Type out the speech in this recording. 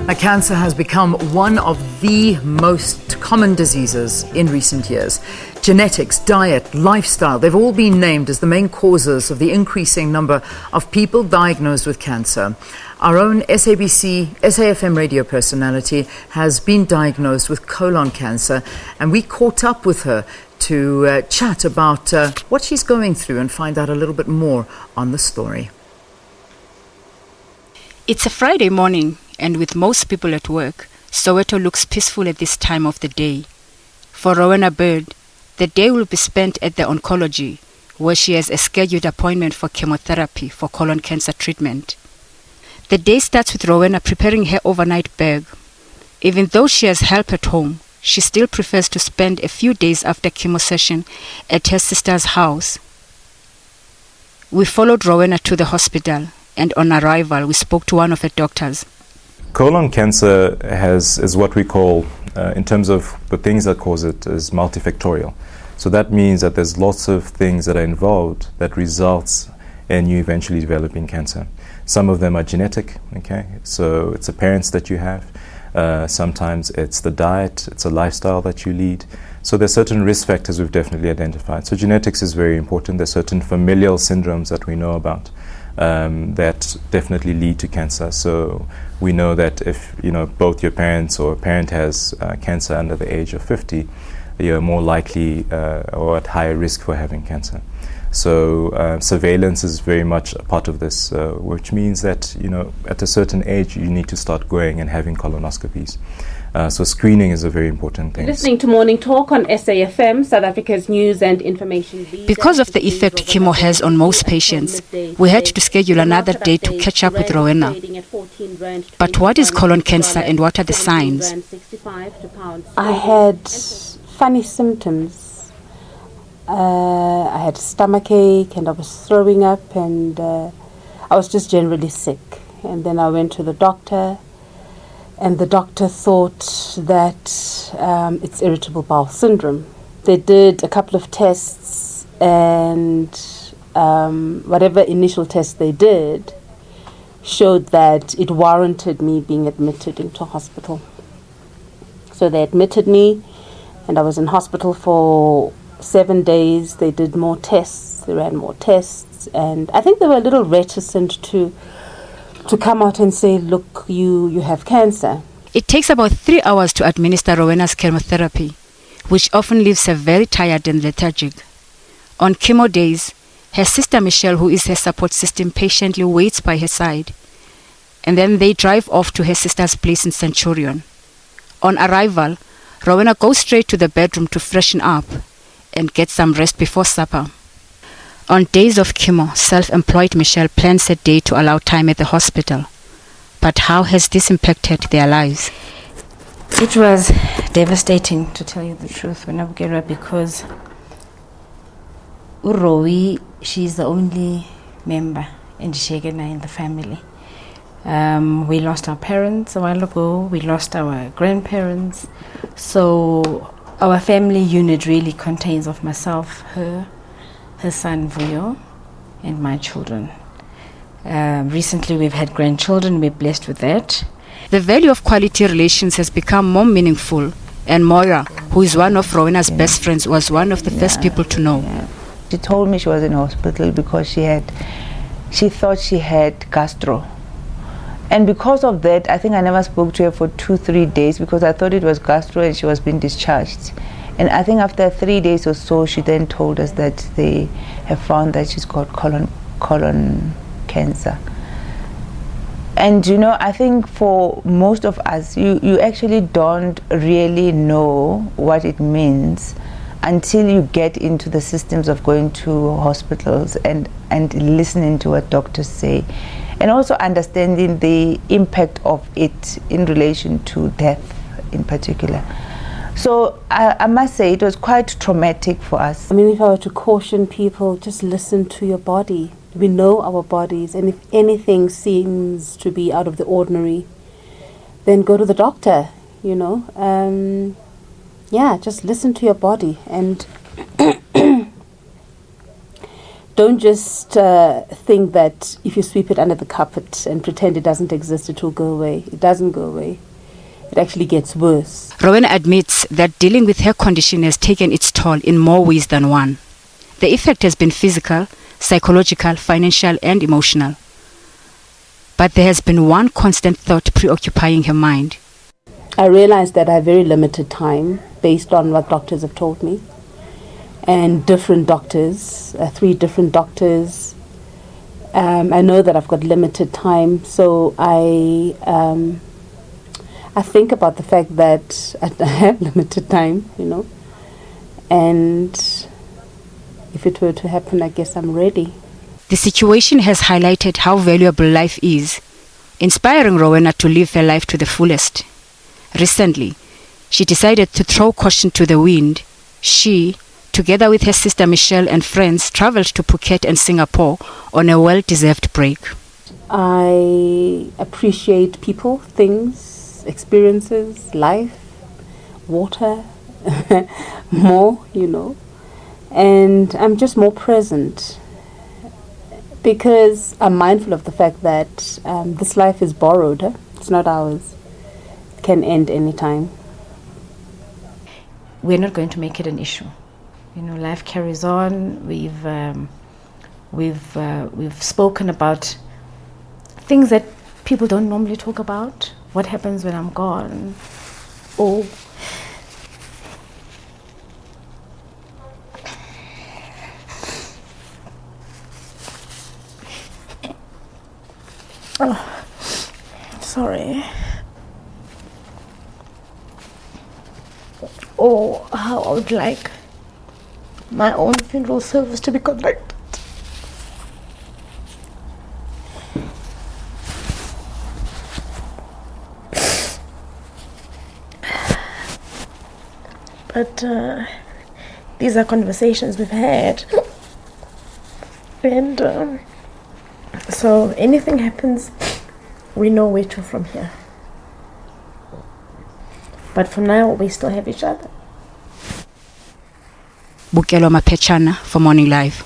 Now, cancer has become one of the most common diseases in recent years. Genetics, diet, lifestyle, they've all been named as the main causes of the increasing number of people diagnosed with cancer. Our own SABC SAFM Radio personality has been diagnosed with colon cancer, and we caught up with her to chat about what she's going through and find out a little bit more on the story. It's a Friday morning, and with most people at work, Soweto looks peaceful at this time of the day. For Rowena Baird, the day will be spent at the oncology, where she has a scheduled appointment for chemotherapy for colon cancer treatment. The day starts with Rowena preparing her overnight bag. Even though she has help at home, she still prefers to spend a few days after chemo session at her sister's house. We followed Rowena to the hospital, and on arrival, we spoke to one of her doctors. Colon cancer is what we call, in terms of the things that cause it, is multifactorial. So that means that there's lots of things that are involved that results in you eventually developing cancer. Some of them are genetic, okay? So it's the parents that you have. Sometimes it's the diet, it's a lifestyle that you lead. So there's certain risk factors we've definitely identified. So genetics is very important. There's certain familial syndromes that we know about that definitely lead to cancer. So we know that if both your parents or a parent has cancer under the age of 50, you're more likely or at higher risk for having cancer. So surveillance is very much a part of this, which means that at a certain age you need to start going and having colonoscopies. So screening is a very important thing. Listening to Morning Talk on SAFM, South Africa's news and information leader. Because of the effect chemo has on most patients, we had to schedule another day to catch up with Rowena. But what is colon cancer and what are the signs? I had funny symptoms. I had stomachache and I was throwing up and I was just generally sick. And then I went to the doctor. And the doctor thought that it's irritable bowel syndrome. They did a couple of tests, and whatever initial tests they did showed that it warranted me being admitted into hospital. So they admitted me, and I was in hospital for 7 days. They did more tests, they ran more tests, and I think they were a little reticent to come out and say, look, you have cancer. It takes about 3 hours to administer Rowena's chemotherapy, which often leaves her very tired and lethargic. On chemo days, her sister Michelle, who is her support system, patiently waits by her side. And then they drive off to her sister's place in Centurion. On arrival, Rowena goes straight to the bedroom to freshen up and get some rest before supper. On days of chemo, self-employed Michelle plans her day to allow time at the hospital. But how has this impacted their lives? It was devastating, to tell you the truth, when I get her, because Urowi, she's the only member in Shegena in the family. We lost our parents a while ago. We lost our grandparents. So our family unit really contains of myself, her son Vuyo, and my children. Recently we've had grandchildren, we're blessed with that. The value of quality relations has become more meaningful, and Moira, who is one of Rowena's best friends, was one of the first people to know. She told me she was in hospital because she thought she had gastro. And because of that, I think I never spoke to her for 2-3 days because I thought it was gastro and she was being discharged. And I think after 3 days or so, she then told us that they have found that she's got colon cancer. And I think for most of us, you actually don't really know what it means until you get into the systems of going to hospitals and listening to what doctors say, and also understanding the impact of it in relation to death in particular. So I must say it was quite traumatic for us. I mean, if I were to caution people, just listen to your body. We know our bodies, and if anything seems to be out of the ordinary, then go to the doctor, just listen to your body. And don't just think that if you sweep it under the carpet and pretend it doesn't exist, it will go away. It doesn't go away. It actually gets worse. Rowena admits that dealing with her condition has taken its toll in more ways than one. The effect has been physical, psychological, financial, and emotional. But there has been one constant thought preoccupying her mind. I realized that I have very limited time based on what doctors have told me. And different doctors, 3 different doctors. I know that I've got limited time, so I think about the fact that I have limited time, and if it were to happen, I guess I'm ready. The situation has highlighted how valuable life is, inspiring Rowena to live her life to the fullest. Recently, she decided to throw caution to the wind. She, together with her sister Michelle and friends, traveled to Phuket and Singapore on a well-deserved break. I appreciate people, things, experiences, life, water, more, and I'm just more present because I'm mindful of the fact that this life is borrowed. It's not ours. It can end anytime. We're not going to make it an issue. Life carries on. We've spoken about things that people don't normally talk about. What happens when I'm gone? Oh, sorry. Or how I would like my own funeral service to be conducted. But these are conversations we've had, and so anything happens, we know where to from here. But for now, we still have each other. Bukelo Mapechana for Morning Live.